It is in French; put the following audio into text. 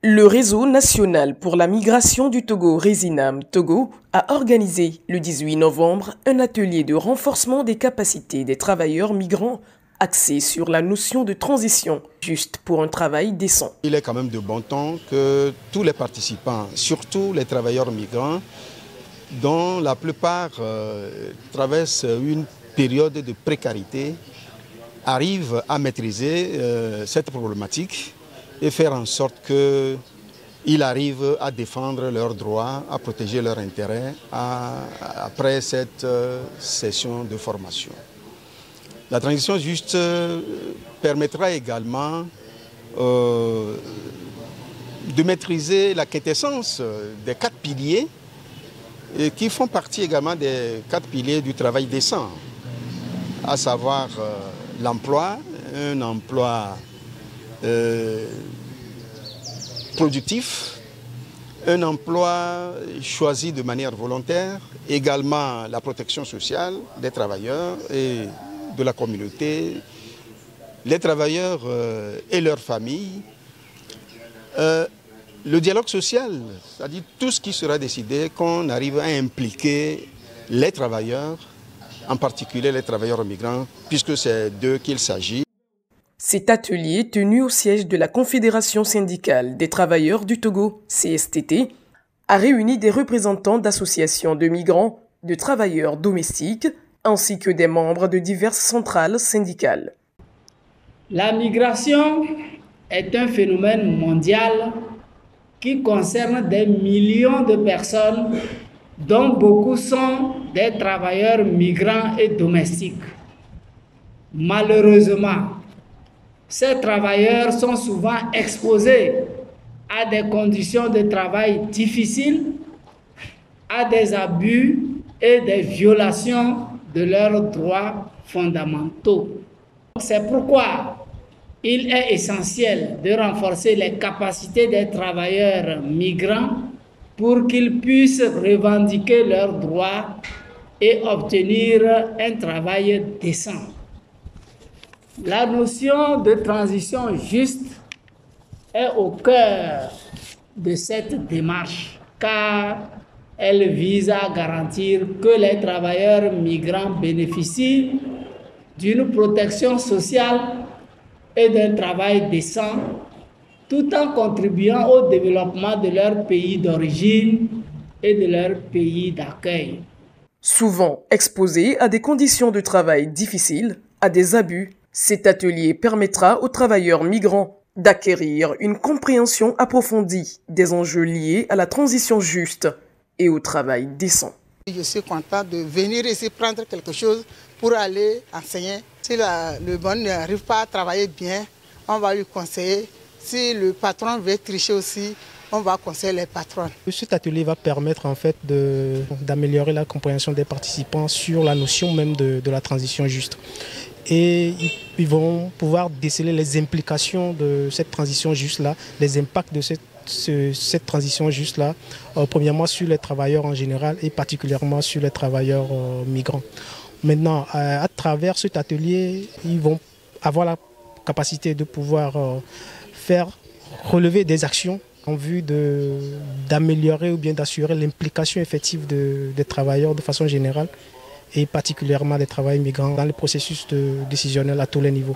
Le réseau national pour la migration du Togo, Résinam Togo, a organisé le 18 novembre un atelier de renforcement des capacités des travailleurs migrants axé sur la notion de transition juste pour un travail décent. Il est quand même de bon ton que tous les participants, surtout les travailleurs migrants, dont la plupart traversent une période de précarité, arrivent à maîtriser cette problématique et faire en sorte qu'ils arrivent à défendre leurs droits, à protéger leurs intérêts après cette session de formation. La transition juste permettra également de maîtriser la quintessence des 4 piliers qui font partie également des 4 piliers du travail décent, à savoir l'emploi, un emploi productif, un emploi choisi de manière volontaire, également la protection sociale des travailleurs et de la communauté, les travailleurs et leurs familles, le dialogue social, c'est-à-dire tout ce qui sera décidé, qu'on arrive à impliquer les travailleurs, en particulier les travailleurs migrants, puisque c'est d'eux qu'il s'agit. Cet atelier, tenu au siège de la Confédération syndicale des travailleurs du Togo, CSTT, a réuni des représentants d'associations de migrants, de travailleurs domestiques, ainsi que des membres de diverses centrales syndicales. La migration est un phénomène mondial qui concerne des millions de personnes, dont beaucoup sont des travailleurs migrants et domestiques. Malheureusement, ces travailleurs sont souvent exposés à des conditions de travail difficiles, à des abus et des violations de leurs droits fondamentaux. C'est pourquoi il est essentiel de renforcer les capacités des travailleurs migrants pour qu'ils puissent revendiquer leurs droits et obtenir un travail décent. La notion de transition juste est au cœur de cette démarche, car elle vise à garantir que les travailleurs migrants bénéficient d'une protection sociale et d'un travail décent, tout en contribuant au développement de leur pays d'origine et de leur pays d'accueil. Souvent exposés à des conditions de travail difficiles, à des abus, cet atelier permettra aux travailleurs migrants d'acquérir une compréhension approfondie des enjeux liés à la transition juste et au travail décent. Je suis content de venir ici prendre quelque chose pour aller enseigner. Si le bon n'arrive pas à travailler bien, on va lui conseiller. Si le patron veut tricher aussi, on va conseiller les patrons. Cet atelier va permettre en fait d'améliorer la compréhension des participants sur la notion même de la transition juste. Et ils vont pouvoir déceler les implications de cette transition juste-là, les impacts de cette transition juste-là, premièrement sur les travailleurs en général et particulièrement sur les travailleurs migrants. Maintenant, à travers cet atelier, ils vont avoir la capacité de pouvoir faire relever des actions en vue d'améliorer ou bien d'assurer l'implication effective des travailleurs de façon générale et particulièrement des travailleurs migrants dans le processus décisionnel à tous les niveaux.